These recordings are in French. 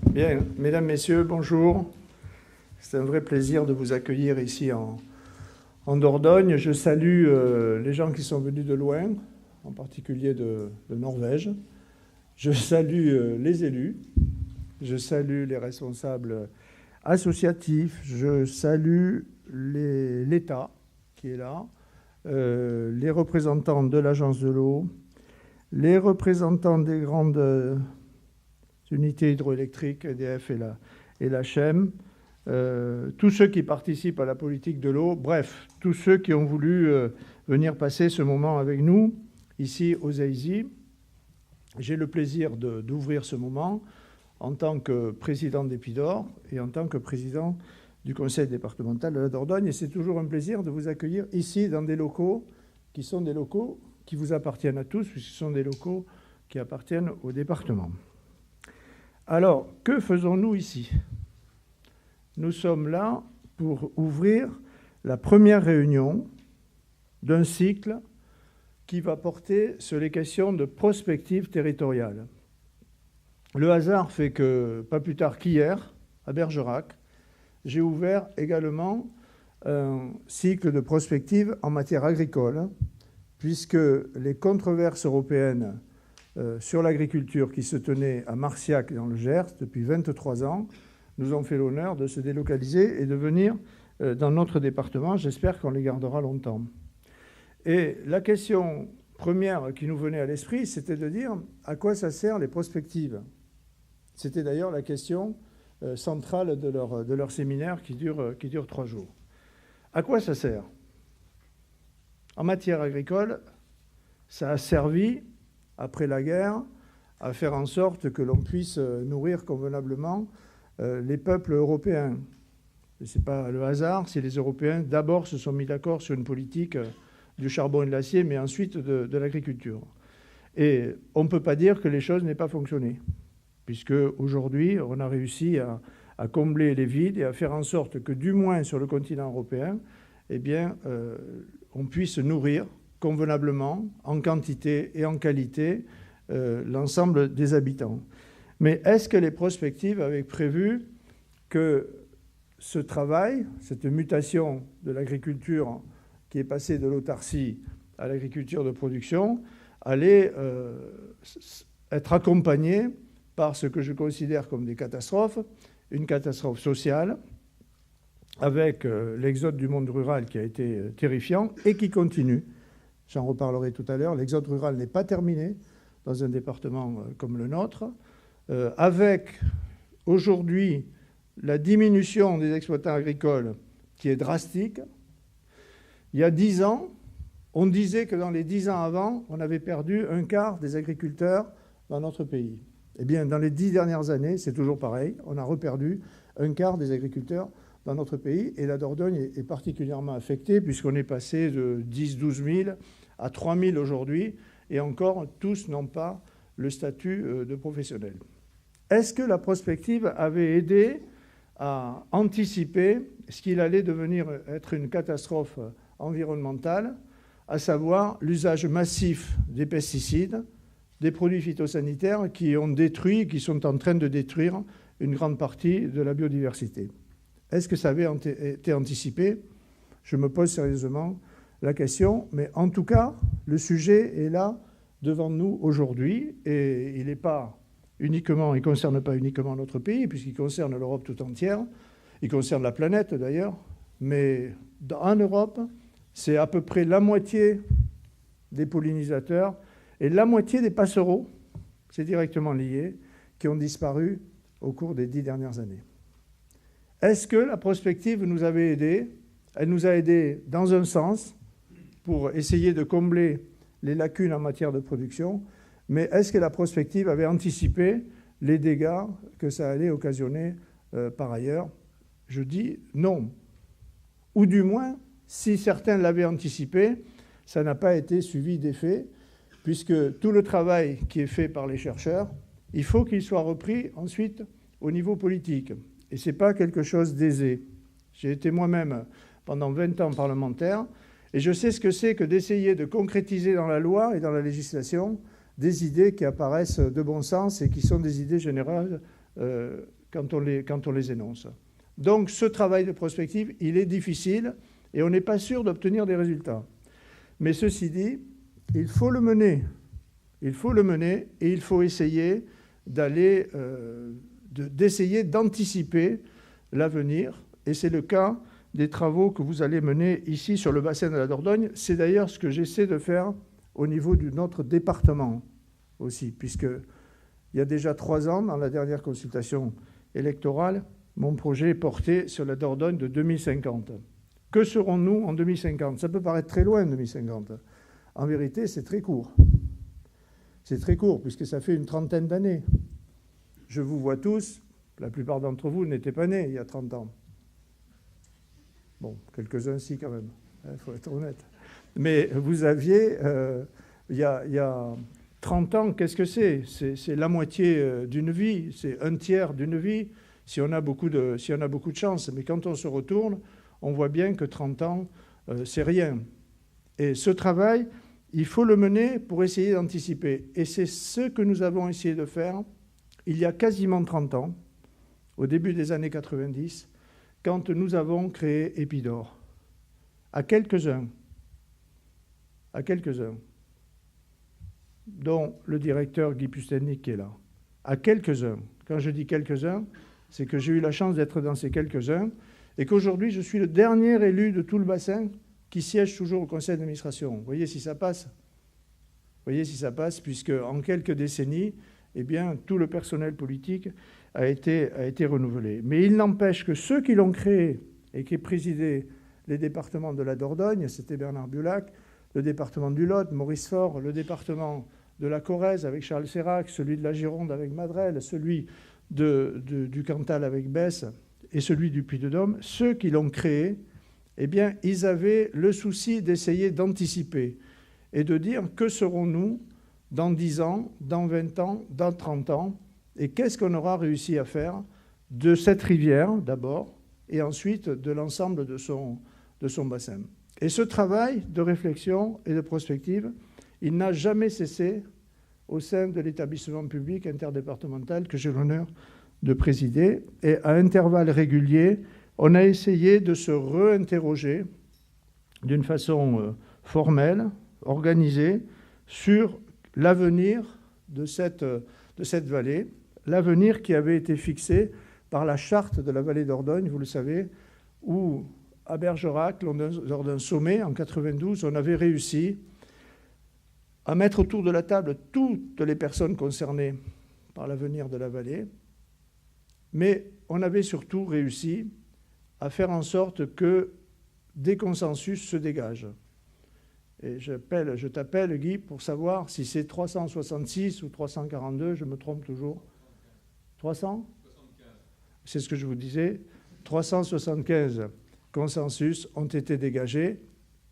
Bien, mesdames, messieurs, bonjour. C'est un vrai plaisir de vous accueillir ici en Dordogne. Je salue les gens qui sont venus de loin, en particulier de Norvège. Je salue les élus. Je salue les responsables associatifs. Je salue l'État qui est là, les représentants de l'Agence de l'eau, les représentants des grandes unités hydroélectriques, EDF et la CHEM, tous ceux qui participent à la politique de l'eau, bref, tous ceux qui ont voulu venir passer ce moment avec nous, ici aux EISI. J'ai le plaisir d'ouvrir ce moment en tant que président d'Épidor et en tant que président du conseil départemental de la Dordogne. Et c'est toujours un plaisir de vous accueillir ici dans des locaux qui sont des locaux qui vous appartiennent à tous, puisque ce sont des locaux qui appartiennent au département. Alors, que faisons-nous ici? Nous sommes là pour ouvrir la première réunion d'un cycle qui va porter sur les questions de prospective territoriale. Le hasard fait que, pas plus tard qu'hier, à Bergerac, j'ai ouvert également un cycle de prospective en matière agricole, puisque les controverses européennes sur l'agriculture qui se tenaient à Marciac dans le Gers depuis 23 ans nous ont fait l'honneur de se délocaliser et de venir dans notre département. J'espère qu'on les gardera longtemps. Et la question première qui nous venait à l'esprit, c'était de dire à quoi ça sert les prospectives. C'était d'ailleurs la question centrale de leur séminaire qui dure 3 jours. À quoi ça sert? En matière agricole, ça a servi, après la guerre, à faire en sorte que l'on puisse nourrir convenablement les peuples européens. Ce n'est pas le hasard si les Européens d'abord se sont mis d'accord sur une politique du charbon et de l'acier, mais ensuite de l'agriculture. Et on ne peut pas dire que les choses n'aient pas fonctionné, puisque aujourd'hui, on a réussi à combler les vides et à faire en sorte que, du moins sur le continent européen, eh bien, on puisse nourrir convenablement, en quantité et en qualité, l'ensemble des habitants. Mais est-ce que les prospectives avaient prévu que ce travail, cette mutation de l'agriculture qui est passée de l'autarcie à l'agriculture de production, allait être accompagnée par ce que je considère comme des catastrophes, une catastrophe sociale, avec l'exode du monde rural qui a été terrifiant et qui continue. J'en reparlerai tout à l'heure. L'exode rural n'est pas terminé dans un département comme le nôtre, avec aujourd'hui la diminution des exploitants agricoles qui est drastique. Il y a 10 ans, on disait que dans les 10 ans avant, on avait perdu un quart des agriculteurs dans notre pays. Eh bien, dans les 10 dernières années, c'est toujours pareil, on a reperdu un quart des agriculteurs dans notre pays, et la Dordogne est particulièrement affectée, puisqu'on est passé de 10-12 000 à 3 000 aujourd'hui, et encore, tous n'ont pas le statut de professionnel. Est-ce que la prospective avait aidé à anticiper ce qu'il allait devenir être une catastrophe environnementale, à savoir l'usage massif des pesticides, des produits phytosanitaires qui ont détruit, qui sont en train de détruire une grande partie de la biodiversité? Est-ce que ça avait été anticipé? Je me pose sérieusement la question, mais en tout cas, le sujet est là devant nous aujourd'hui, et il n'est pas uniquement, il ne concerne pas uniquement notre pays, puisqu'il concerne l'Europe tout entière, il concerne la planète d'ailleurs, mais en Europe, c'est à peu près la moitié des pollinisateurs et la moitié des passereaux, c'est directement lié, qui ont disparu au cours des 10 dernières années. Est-ce que la prospective nous avait aidés? Elle nous a aidés dans un sens pour essayer de combler les lacunes en matière de production, mais est-ce que la prospective avait anticipé les dégâts que ça allait occasionner par ailleurs? Je dis non. Ou du moins, si certains l'avaient anticipé, ça n'a pas été suivi d'effet, puisque tout le travail qui est fait par les chercheurs, il faut qu'il soit repris ensuite au niveau politique. Et ce n'est pas quelque chose d'aisé. J'ai été moi-même pendant 20 ans parlementaire, et je sais ce que c'est que d'essayer de concrétiser dans la loi et dans la législation des idées qui apparaissent de bon sens et qui sont des idées générales quand on les énonce. Donc ce travail de prospective, il est difficile et on n'est pas sûr d'obtenir des résultats. Mais ceci dit, il faut le mener. Il faut le mener et il faut essayer d'essayer d'anticiper l'avenir. Et c'est le cas des travaux que vous allez mener ici sur le bassin de la Dordogne. C'est d'ailleurs ce que j'essaie de faire au niveau de notre département aussi, puisqu'il y a déjà 3 ans, dans la dernière consultation électorale, mon projet est porté sur la Dordogne de 2050. Que serons-nous en 2050? Ça peut paraître très loin, 2050. En vérité, c'est très court. C'est très court, puisque ça fait une 30aine d'années. Je vous vois tous, la plupart d'entre vous n'étaient pas nés il y a 30 ans. Bon, quelques-uns si quand même, il faut être honnête. Mais vous aviez, il y a 30 ans, qu'est-ce que c'est? C'est la moitié d'une vie, c'est un tiers d'une vie, si on a beaucoup de chance. Mais quand on se retourne, on voit bien que 30 ans, c'est rien. Et ce travail, il faut le mener pour essayer d'anticiper. Et c'est ce que nous avons essayé de faire il y a quasiment 30 ans, au début des années 90, quand nous avons créé Epidor. À quelques-uns, dont le directeur Guy Pustelnik qui est là. À quelques-uns. Quand je dis quelques-uns, c'est que j'ai eu la chance d'être dans ces quelques-uns et qu'aujourd'hui, je suis le dernier élu de tout le bassin qui siège toujours au conseil d'administration. Vous voyez si ça passe? Vous voyez si ça passe, puisque en quelques décennies, eh bien, tout le personnel politique a été renouvelé. Mais il n'empêche que ceux qui l'ont créé et qui présidaient les départements de la Dordogne, c'était Bernard Bulac, le département du Lot, Maurice Faure, le département de la Corrèze avec Charles Sérac, celui de la Gironde avec Madrel, celui du Cantal avec Besse et celui du Puy-de-Dôme, ceux qui l'ont créé, eh bien, ils avaient le souci d'essayer d'anticiper et de dire que serons-nous dans 10 ans, dans 20 ans, dans 30 ans, et qu'est-ce qu'on aura réussi à faire de cette rivière d'abord, et ensuite de l'ensemble de son bassin. Et ce travail de réflexion et de prospective, il n'a jamais cessé au sein de l'établissement public interdépartemental que j'ai l'honneur de présider. Et à intervalles réguliers, on a essayé de se réinterroger d'une façon formelle, organisée, sur l'avenir de cette vallée, l'avenir qui avait été fixé par la charte de la vallée d'Ordogne, vous le savez, où à Bergerac, lors d'un sommet en 92, on avait réussi à mettre autour de la table toutes les personnes concernées par l'avenir de la vallée, mais on avait surtout réussi à faire en sorte que des consensus se dégagent. Et je t'appelle, Guy, pour savoir si c'est 366 ou 342, je me trompe toujours. 300 ? C'est ce que je vous disais. 375 consensus ont été dégagés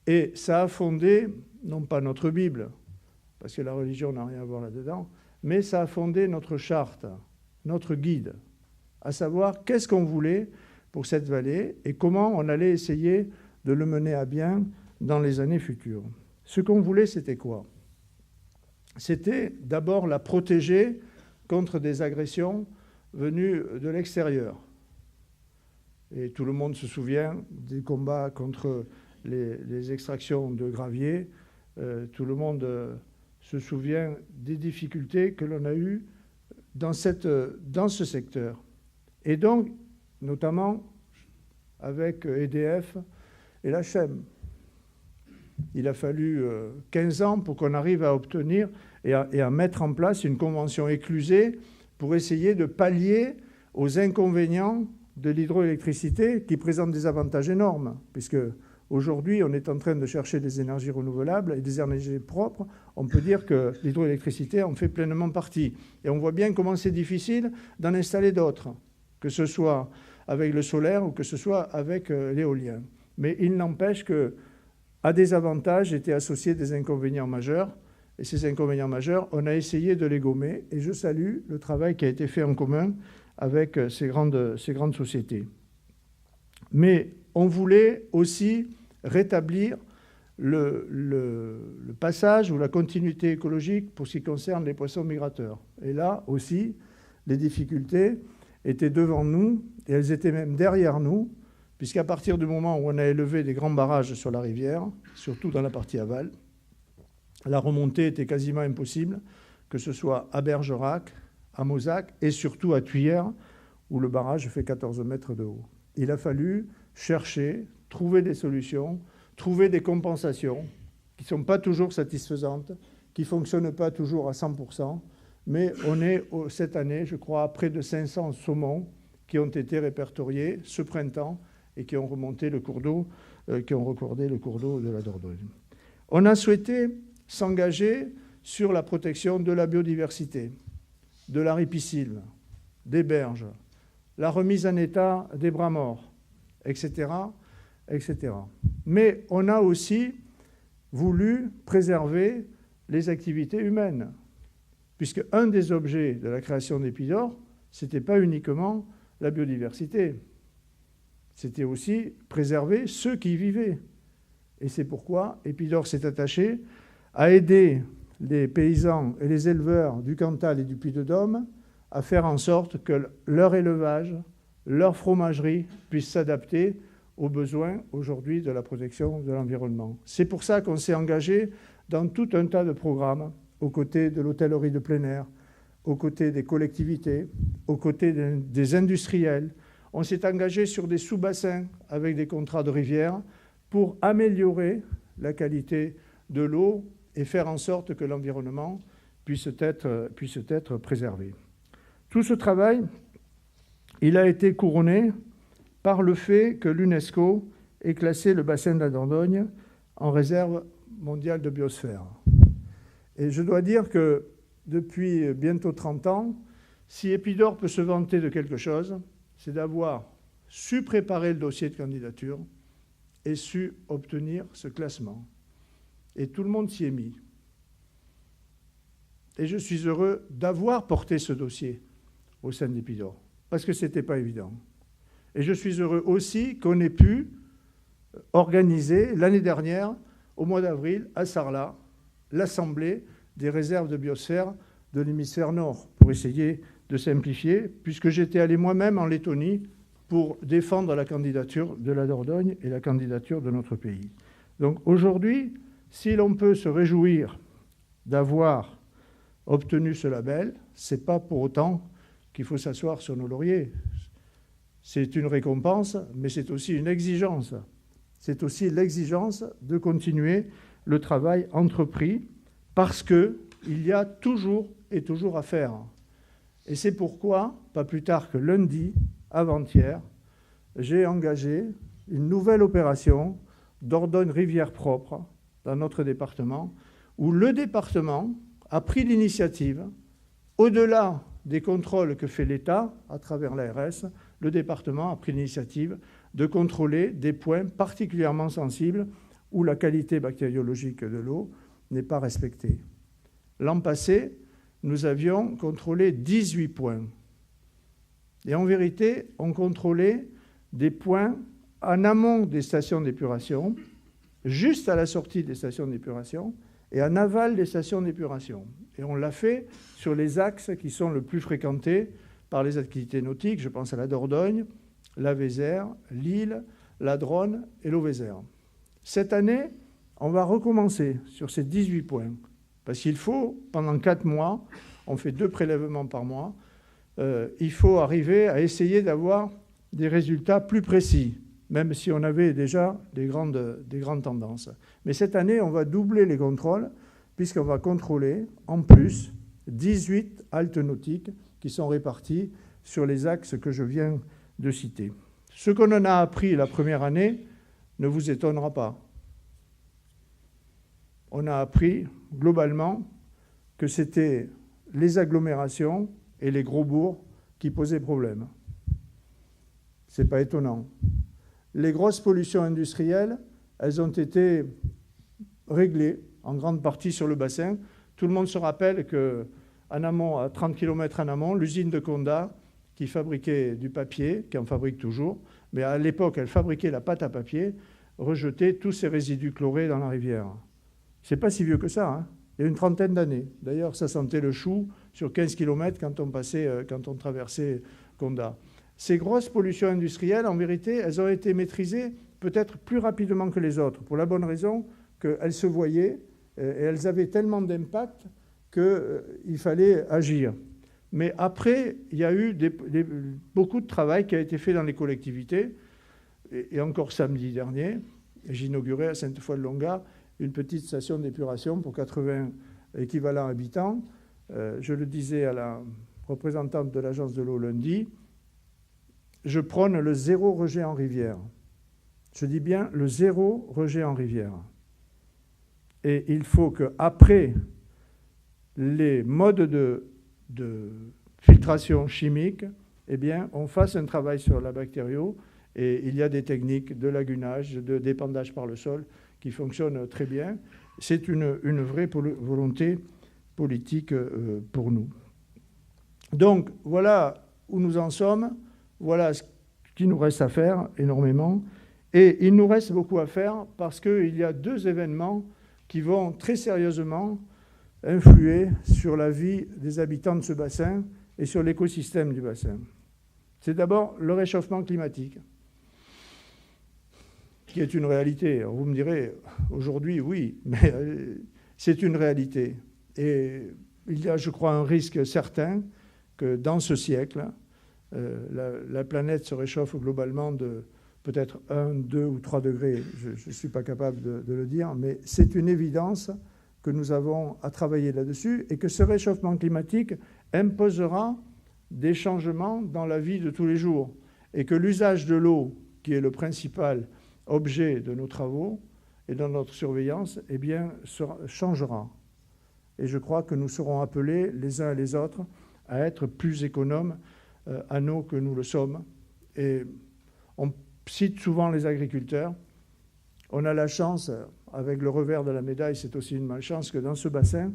et ça a fondé, non pas notre Bible, parce que la religion n'a rien à voir là-dedans, mais ça a fondé notre charte, notre guide, à savoir qu'est-ce qu'on voulait pour cette vallée et comment on allait essayer de le mener à bien dans les années futures. Ce qu'on voulait, c'était quoi? C'était d'abord la protéger contre des agressions venues de l'extérieur. Et tout le monde se souvient des combats contre les extractions de gravier. Tout le monde se souvient des difficultés que l'on a eues dans ce secteur. Et donc, notamment avec EDF et la CHEM. Il a fallu 15 ans pour qu'on arrive à obtenir et à mettre en place une convention éclusée pour essayer de pallier aux inconvénients de l'hydroélectricité qui présente des avantages énormes, puisque aujourd'hui, on est en train de chercher des énergies renouvelables et des énergies propres. On peut dire que l'hydroélectricité en fait pleinement partie. Et on voit bien comment c'est difficile d'en installer d'autres, que ce soit avec le solaire ou que ce soit avec l'éolien. Mais il n'empêche qu'à des avantages étaient associés des inconvénients majeurs. Et ces inconvénients majeurs, on a essayé de les gommer. Et je salue le travail qui a été fait en commun avec ces grandes sociétés. Mais on voulait aussi rétablir le passage ou la continuité écologique pour ce qui concerne les poissons migrateurs. Et là aussi, les difficultés étaient devant nous, et elles étaient même derrière nous, puisqu'à partir du moment où on a élevé des grands barrages sur la rivière, surtout dans la partie aval, la remontée était quasiment impossible, que ce soit à Bergerac, à Mozac et surtout à Thuir, où le barrage fait 14 mètres de haut. Il a fallu chercher, trouver des solutions, trouver des compensations qui ne sont pas toujours satisfaisantes, qui ne fonctionnent pas toujours à 100%, mais on est cette année, je crois, à près de 500 saumons qui ont été répertoriés ce printemps et qui ont remonté le cours d'eau, qui ont recordé le cours d'eau de la Dordogne. On a souhaité s'engager sur la protection de la biodiversité, de la ripisylve, des berges, la remise en état des bras morts, etc., etc. Mais on a aussi voulu préserver les activités humaines, puisque un des objets de la création d'Épidore, ce n'était pas uniquement la biodiversité, c'était aussi préserver ceux qui y vivaient. Et c'est pourquoi Épidore s'est attaché à aider les paysans et les éleveurs du Cantal et du Puy-de-Dôme à faire en sorte que leur élevage, leur fromagerie puissent s'adapter aux besoins aujourd'hui de la protection de l'environnement. C'est pour ça qu'on s'est engagé dans tout un tas de programmes aux côtés de l'hôtellerie de plein air, aux côtés des collectivités, aux côtés des industriels. On s'est engagé sur des sous-bassins avec des contrats de rivière pour améliorer la qualité de l'eau et faire en sorte que l'environnement puisse être préservé. Tout ce travail, il a été couronné par le fait que l'UNESCO ait classé le bassin de la Dordogne en réserve mondiale de biosphère. Et je dois dire que depuis bientôt 30 ans, si Épidore peut se vanter de quelque chose, c'est d'avoir su préparer le dossier de candidature et su obtenir ce classement. Et tout le monde s'y est mis. Et je suis heureux d'avoir porté ce dossier au sein d'Épidore, parce que ce n'était pas évident. Et je suis heureux aussi qu'on ait pu organiser l'année dernière, au mois d'avril, à Sarlat, l'Assemblée des réserves de biosphère de l'hémisphère nord, pour essayer de simplifier, puisque j'étais allé moi-même en Lettonie pour défendre la candidature de la Dordogne et la candidature de notre pays. Donc aujourd'hui, si l'on peut se réjouir d'avoir obtenu ce label, ce n'est pas pour autant qu'il faut s'asseoir sur nos lauriers. C'est une récompense, mais c'est aussi une exigence. C'est aussi l'exigence de continuer le travail entrepris parce qu'il y a toujours et toujours à faire. Et c'est pourquoi, pas plus tard que lundi, avant-hier, j'ai engagé une nouvelle opération Dordogne rivière propre dans notre département, où le département a pris l'initiative, au-delà des contrôles que fait l'État à travers l'ARS, le département a pris l'initiative de contrôler des points particulièrement sensibles où la qualité bactériologique de l'eau n'est pas respectée. L'an passé, nous avions contrôlé 18 points. Et en vérité, on contrôlait des points en amont des stations d'épuration, juste à la sortie des stations d'épuration, et en aval des stations d'épuration. Et on l'a fait sur les axes qui sont le plus fréquentés par les activités nautiques. Je pense à la Dordogne, la Vézère, l'Île, la Dronne et l'Auvézère. Cette année, on va recommencer sur ces 18 points. Parce qu'il faut, pendant 4 mois, on fait 2 prélèvements par mois, il faut arriver à essayer d'avoir des résultats plus précis, même si on avait déjà des grandes tendances. Mais cette année, on va doubler les contrôles, puisqu'on va contrôler, en plus, 18 haltes nautiques qui sont réparties sur les axes que je viens de citer. Ce qu'on en a appris la première année ne vous étonnera pas. On a appris, globalement, que c'était les agglomérations et les gros bourgs qui posaient problème. Ce n'est pas étonnant. Les grosses pollutions industrielles, elles ont été réglées en grande partie sur le bassin. Tout le monde se rappelle qu'en amont, à 30 km en amont, l'usine de Condat, qui fabriquait du papier, qui en fabrique toujours, mais à l'époque, elle fabriquait la pâte à papier, rejetait tous ces résidus chlorés dans la rivière. C'est pas si vieux que ça, hein. Il y a une trentaine d'années. D'ailleurs, ça sentait le chou sur 15 km quand on traversait Condat. Ces grosses pollutions industrielles, en vérité, elles ont été maîtrisées peut-être plus rapidement que les autres, pour la bonne raison qu'elles se voyaient et elles avaient tellement d'impact qu'il fallait agir. Mais après, il y a eu beaucoup de travail qui a été fait dans les collectivités. Et encore samedi dernier, j'inaugurais à Sainte-Foy-de-Longa une petite station d'épuration pour 80 équivalents habitants. Je le disais à la représentante de l'agence de l'eau lundi, je prône le zéro rejet en rivière. Je dis bien le zéro rejet en rivière. Et il faut qu'après les modes de filtration chimique, eh bien, on fasse un travail sur la bactério. Et il y a des techniques de lagunage, de d'épandage par le sol qui fonctionnent très bien. C'est une vraie volonté politique pour nous. Donc, voilà où nous en sommes. Voilà ce qu'il nous reste à faire énormément. Et il nous reste beaucoup à faire parce qu'il y a deux événements qui vont très sérieusement influer sur la vie des habitants de ce bassin et sur l'écosystème du bassin. C'est d'abord le réchauffement climatique, qui est une réalité. Alors vous me direz, aujourd'hui, oui, mais c'est une réalité. Et il y a, je crois, un risque certain que dans ce siècle, la planète se réchauffe globalement de peut-être 1, 2 ou 3 degrés. Je ne suis pas capable de le dire, mais c'est une évidence que nous avons à travailler là-dessus et que ce réchauffement climatique imposera des changements dans la vie de tous les jours et que l'usage de l'eau, qui est le principal objet de nos travaux et de notre surveillance, eh bien, changera. Et je crois que nous serons appelés les uns et les autres à être plus économes à nous que nous le sommes. Et on cite souvent les agriculteurs. On a la chance, avec le revers de la médaille, c'est aussi une malchance, que dans ce bassin,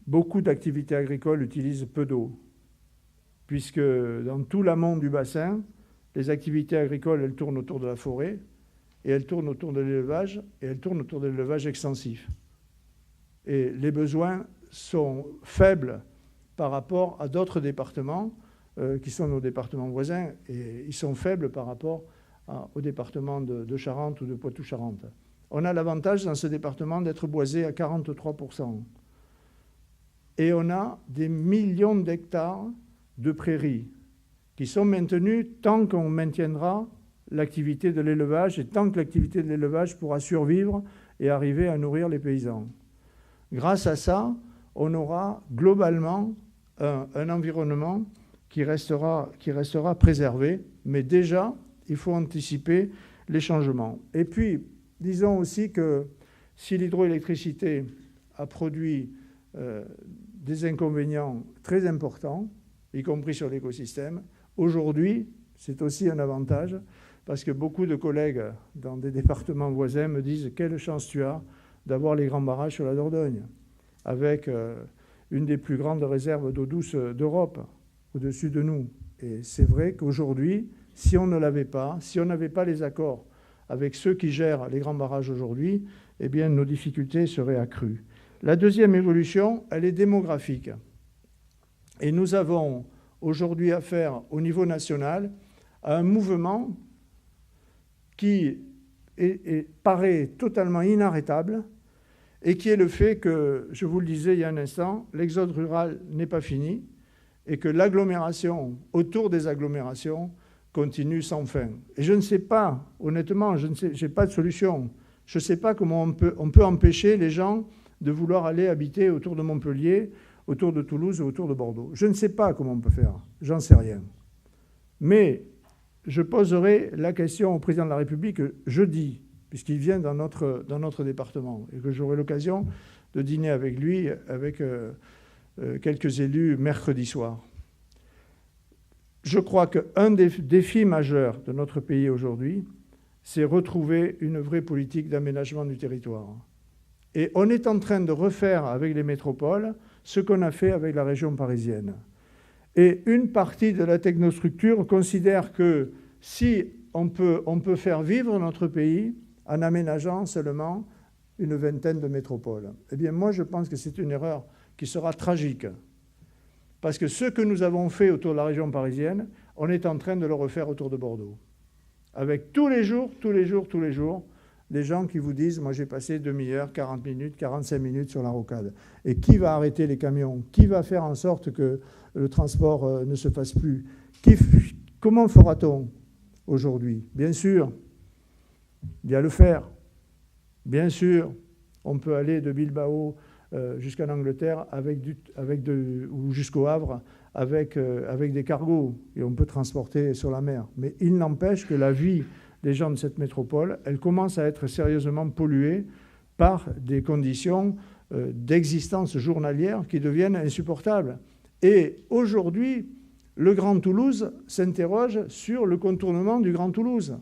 beaucoup d'activités agricoles utilisent peu d'eau, puisque dans tout l'amont du bassin, les activités agricoles, elles tournent autour de la forêt, et elles tournent autour de l'élevage, et elles tournent autour de l'élevage extensif. Et les besoins sont faibles par rapport à d'autres départements qui sont nos départements voisins, et ils sont faibles par rapport au département de Charente ou de Poitou-Charentes. On a l'avantage dans ce département d'être boisé à 43%. Et on a des millions d'hectares de prairies qui sont maintenus tant qu'on maintiendra l'activité de l'élevage et tant que l'activité de l'élevage pourra survivre et arriver à nourrir les paysans. Grâce à ça, on aura globalement un environnement qui restera préservé, mais déjà, il faut anticiper les changements. Et puis, disons aussi que si l'hydroélectricité a produit des inconvénients très importants, y compris sur l'écosystème, aujourd'hui, c'est aussi un avantage, parce que beaucoup de collègues dans des départements voisins me disent « Quelle chance tu as d'avoir les grands barrages sur la Dordogne, avec une des plus grandes réserves d'eau douce d'Europe au-dessus de nous. » Et c'est vrai qu'aujourd'hui, si on ne l'avait pas, si on n'avait pas les accords avec ceux qui gèrent les grands barrages aujourd'hui, eh bien, nos difficultés seraient accrues. La deuxième évolution, elle est démographique. Et nous avons aujourd'hui affaire au niveau national à un mouvement qui paraît totalement inarrêtable et qui est le fait que, je vous le disais il y a un instant, l'exode rural n'est pas fini et que l'agglomération autour des agglomérations continue sans fin. Et je ne sais pas, honnêtement, je n'ai pas de solution. Je ne sais pas comment on peut empêcher les gens de vouloir aller habiter autour de Montpellier, autour de Toulouse ou autour de Bordeaux. Je ne sais pas comment on peut faire, j'en sais rien. Mais je poserai la question au président de la République jeudi, puisqu'il vient dans notre département, et que j'aurai l'occasion de dîner avec lui, avec quelques élus mercredi soir. Je crois qu'un des défis majeurs de notre pays aujourd'hui, c'est retrouver une vraie politique d'aménagement du territoire. Et on est en train de refaire avec les métropoles ce qu'on a fait avec la région parisienne. Et une partie de la technostructure considère que si on peut faire vivre notre pays en aménageant seulement une vingtaine de métropoles. Eh bien, moi, je pense que c'est une erreur qui sera tragique. Parce que ce que nous avons fait autour de la région parisienne, on est en train de le refaire autour de Bordeaux. Avec tous les jours, des gens qui vous disent « moi j'ai passé demi-heure, 40 minutes, 45 minutes sur la rocade ». Et qui va arrêter les camions? Qui va faire en sorte que le transport ne se fasse plus? Comment fera-t-on aujourd'hui? Bien sûr, il y a le fer. Bien sûr, on peut aller de Bilbao jusqu'en Angleterre ou jusqu'au Havre avec des cargos, et on peut transporter sur la mer. Mais il n'empêche que la vie des gens de cette métropole, elle commence à être sérieusement polluée par des conditions d'existence journalière qui deviennent insupportables. Et aujourd'hui, le Grand Toulouse s'interroge sur le contournement du Grand Toulouse.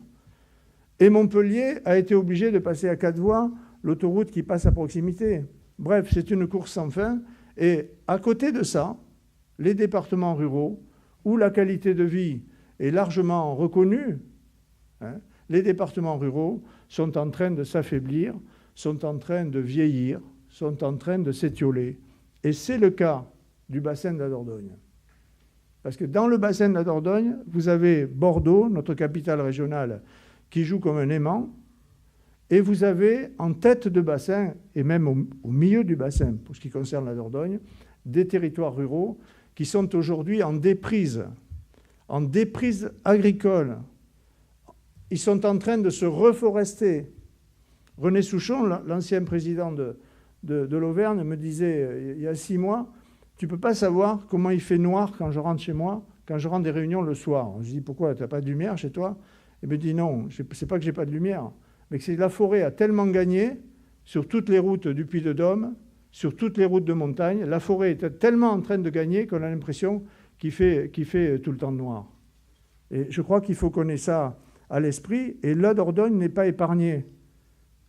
Et Montpellier a été obligé de passer à 4 voies l'autoroute qui passe à proximité. Bref, c'est une course sans fin. Et à côté de ça, les départements ruraux, où la qualité de vie est largement reconnue, les départements ruraux sont en train de s'affaiblir, sont en train de vieillir, sont en train de s'étioler. Et c'est le cas du bassin de la Dordogne. Parce que dans le bassin de la Dordogne, vous avez Bordeaux, notre capitale régionale, qui joue comme un aimant, et vous avez en tête de bassin, et même au milieu du bassin, pour ce qui concerne la Dordogne, des territoires ruraux qui sont aujourd'hui en déprise agricole. Ils sont en train de se reforester. René Souchon, l'ancien président de l'Auvergne, me disait il y a 6 mois, tu ne peux pas savoir comment il fait noir quand je rentre chez moi, quand je rentre des réunions le soir. Je dis, pourquoi, tu n'as pas de lumière chez toi? Il me dit, non, c'est pas que j'ai pas de lumière, mais que la forêt a tellement gagné sur toutes les routes du Puy-de-Dôme, sur toutes les routes de montagne. La forêt est tellement en train de gagner qu'on a l'impression qu'il fait tout le temps noir. Et je crois qu'il faut qu'on ait ça à l'esprit. Et la Dordogne n'est pas épargnée.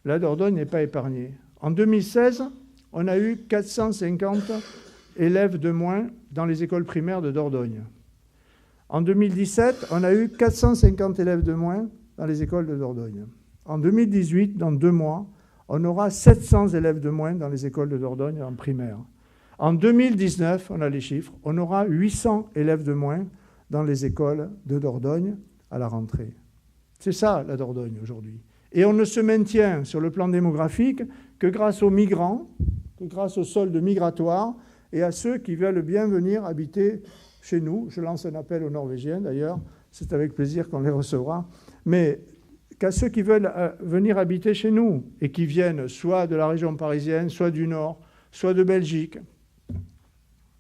La Dordogne n'est pas épargnée. En 2016, on a eu 450 élèves de moins dans les écoles primaires de Dordogne. En 2017, on a eu 450 élèves de moins dans les écoles de Dordogne. En 2018, dans 2 mois, on aura 700 élèves de moins dans les écoles de Dordogne en primaire. En 2019, on a les chiffres, on aura 800 élèves de moins dans les écoles de Dordogne à la rentrée. C'est ça, la Dordogne, aujourd'hui. Et on ne se maintient sur le plan démographique que grâce aux migrants, que grâce aux soldes migratoires et à ceux qui veulent bien venir habiter chez nous. Je lance un appel aux Norvégiens, d'ailleurs. C'est avec plaisir qu'on les recevra. Mais qu'à ceux qui veulent venir habiter chez nous et qui viennent soit de la région parisienne, soit du Nord, soit de Belgique,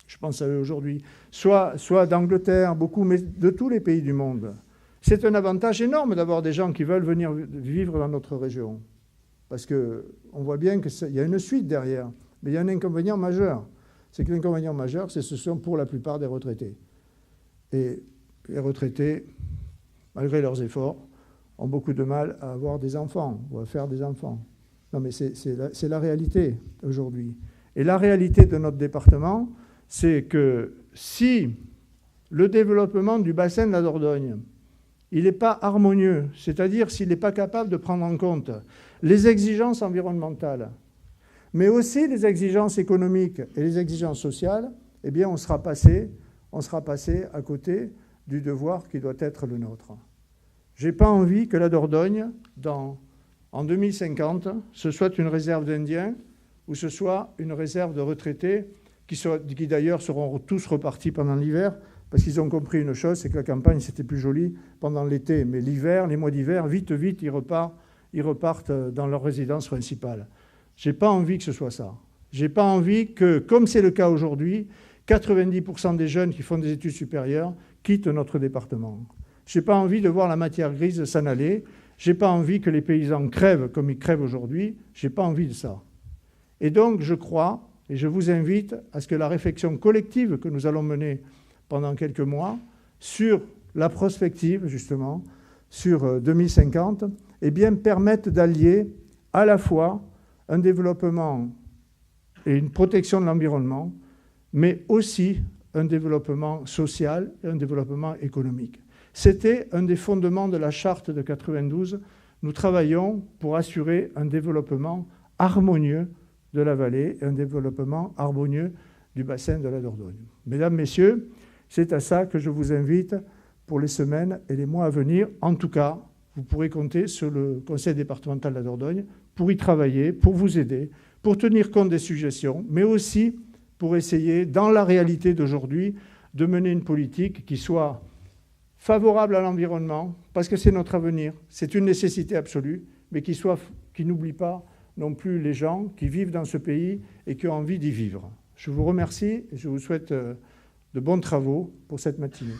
je pense à eux aujourd'hui, soit d'Angleterre, beaucoup, mais de tous les pays du monde. C'est un avantage énorme d'avoir des gens qui veulent venir vivre dans notre région. Parce qu'on voit bien qu'il y a une suite derrière. Mais il y a un inconvénient majeur. C'est que l'inconvénient majeur, ce sont pour la plupart des retraités. Et les retraités, malgré leurs efforts, ont beaucoup de mal à avoir des enfants ou à faire des enfants. Non, mais c'est la réalité aujourd'hui. Et la réalité de notre département, c'est que si le développement du bassin de la Dordogne, il n'est pas harmonieux, c'est-à-dire s'il n'est pas capable de prendre en compte les exigences environnementales, mais aussi les exigences économiques et les exigences sociales, eh bien on sera passé à côté du devoir qui doit être le nôtre. Je n'ai pas envie que la Dordogne, en 2050, ce soit une réserve d'Indiens ou ce soit une réserve de retraités qui d'ailleurs seront tous repartis pendant l'hiver parce qu'ils ont compris une chose, c'est que la campagne, c'était plus joli pendant l'été. Mais l'hiver, les mois d'hiver, vite, ils repartent dans leur résidence principale. Je n'ai pas envie que ce soit ça. Je n'ai pas envie que, comme c'est le cas aujourd'hui, 90% des jeunes qui font des études supérieures quittent notre département. Je n'ai pas envie de voir la matière grise s'en aller. Je n'ai pas envie que les paysans crèvent comme ils crèvent aujourd'hui. Je n'ai pas envie de ça. Et donc, je crois, et je vous invite à ce que la réflexion collective que nous allons mener pendant quelques mois sur la prospective, justement, sur 2050, eh bien, permette d'allier à la fois un développement et une protection de l'environnement, mais aussi un développement social et un développement économique. C'était un des fondements de la charte de 92. Nous travaillons pour assurer un développement harmonieux de la vallée et un développement harmonieux du bassin de la Dordogne. Mesdames, Messieurs, c'est à ça que je vous invite pour les semaines et les mois à venir. En tout cas, vous pourrez compter sur le Conseil départemental de la Dordogne pour y travailler, pour vous aider, pour tenir compte des suggestions, mais aussi pour essayer, dans la réalité d'aujourd'hui, de mener une politique qui soit favorable à l'environnement, parce que c'est notre avenir, c'est une nécessité absolue, mais qui n'oublie pas non plus les gens qui vivent dans ce pays et qui ont envie d'y vivre. Je vous remercie et je vous souhaite de bons travaux pour cette matinée.